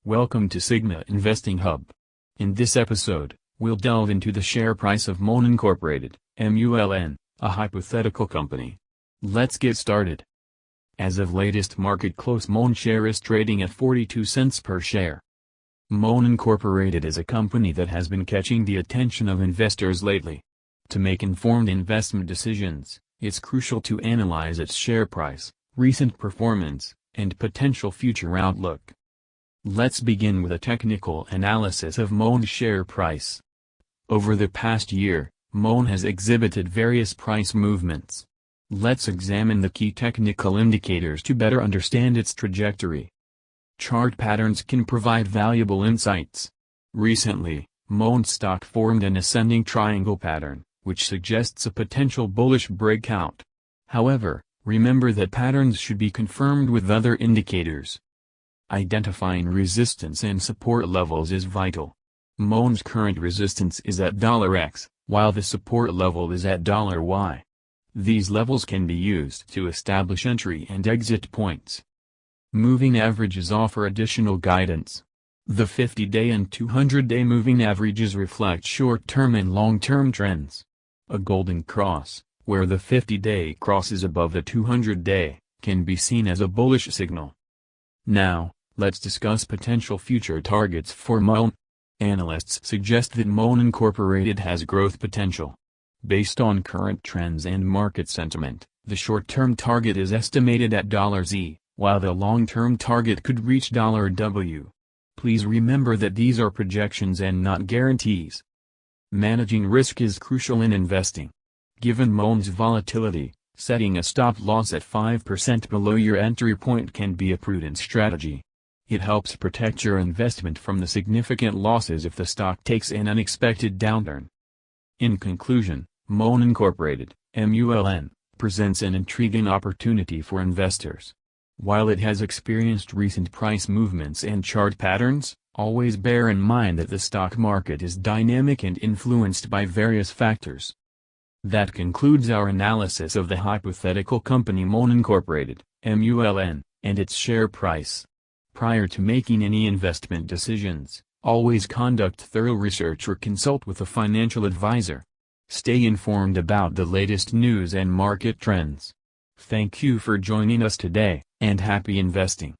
Welcome to Sigma Investing Hub. In this episode, we'll delve into the share price of MULN Incorporated, MULN, a hypothetical company. Let's get started. As of latest market close, MULN share is trading at 42 cents per share. MULN Incorporated is a company that has been catching the attention of investors lately. To make informed investment decisions, it's crucial to analyze its share price, recent performance, and potential future outlook. Let's begin with a technical analysis of MULN's share price. Over the past year, MULN has exhibited various price movements. Let's examine the key technical indicators to better understand its trajectory. Chart patterns can provide valuable insights. Recently, MULN stock formed an ascending triangle pattern, which suggests a potential bullish breakout. However, remember that patterns should be confirmed with other indicators. Identifying resistance and support levels is vital. MULN's current resistance is at $X, while the support level is at $Y. These levels can be used to establish entry and exit points. Moving averages offer additional guidance. The 50-day and 200-day moving averages reflect short-term and long-term trends. A golden cross, where the 50-day crosses above the 200-day, can be seen as a bullish signal. Now, let's discuss potential future targets for MULN. Analysts suggest that MULN Incorporated has growth potential. Based on current trends and market sentiment, the short-term target is estimated at $Z, while the long-term target could reach $W. Please remember that these are projections and not guarantees. Managing risk is crucial in investing. Given MULN's volatility, setting a stop loss at 5% below your entry point can be a prudent strategy. It helps protect your investment from the significant losses if the stock takes an unexpected downturn. In conclusion, MULN Incorporated, MULN, presents an intriguing opportunity for investors. While it has experienced recent price movements and chart patterns, always bear in mind that the stock market is dynamic and influenced by various factors. That concludes our analysis of the hypothetical company MULN Incorporated, MULN, and its share price. Prior to making any investment decisions, always conduct thorough research or consult with a financial advisor. Stay informed about the latest news and market trends. Thank you for joining us today, and happy investing.